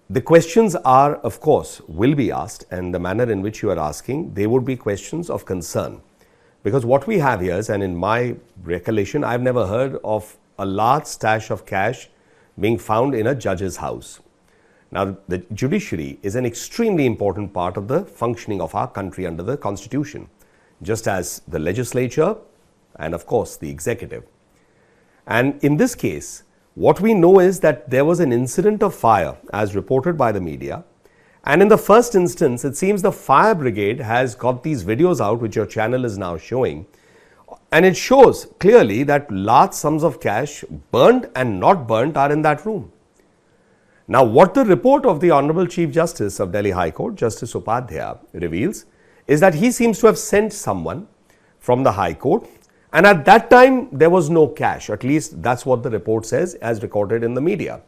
The questions are, of course, will be asked, and the manner in which you are asking, they would be questions of concern. Because what we have here is, and in my recollection, I've never heard of a large stash of cash being found in a judge's house. Now, the judiciary is an extremely important part of the functioning of our country under the Constitution, just as the legislature and, of course, the executive. And in this case, what we know is that there was an incident of fire as reported by the media. And in the first instance, it seems the fire brigade has got these videos out, which your channel is now showing. And it shows clearly that large sums of cash, burnt and not burnt, are in that room. Now, what the report of the Honorable Chief Justice of Delhi High Court, Justice Upadhyaya, reveals is that he seems to have sent someone from the High Court, and at that time there was no cash. At least that's what the report says as recorded in the media.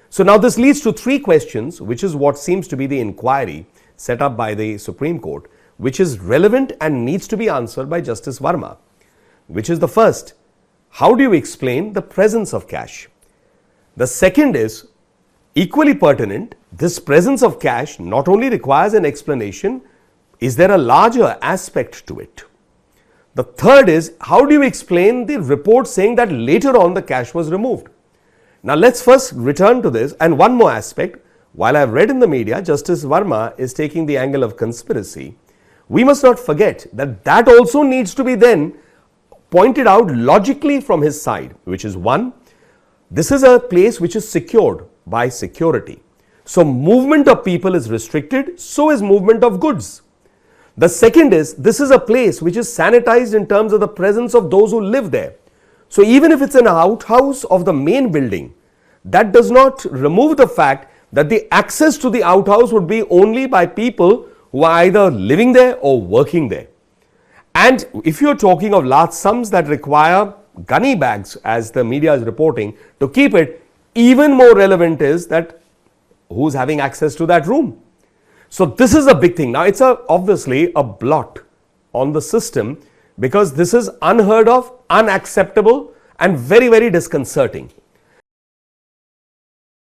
So now this leads to three questions, which is what seems to be the inquiry set up by the Supreme Court, which is relevant and needs to be answered by Justice Varma. Which is the first, how do you explain the presence of cash? The second is, equally pertinent, this presence of cash not only requires an explanation, is there a larger aspect to it? The third is, how do you explain the report saying that later on the cash was removed? Now let's first return to this, and one more aspect. While I've read in the media, Justice Varma is taking the angle of conspiracy, we must not forget that that also needs to be then pointed out logically from his side, which is one, this is a place which is secured by security. So movement of people is restricted, so is movement of goods. The second is, this is a place which is sanitized in terms of the presence of those who live there. So even if it's an outhouse of the main building, that does not remove the fact that the access to the outhouse would be only by people who are either living there or working there. And if you're talking of large sums that require gunny bags, as the media is reporting, to keep it, even more relevant is that who's having access to that room. So this is a big thing. Now it's obviously a blot on the system, because this is unheard of, unacceptable, and very, very disconcerting.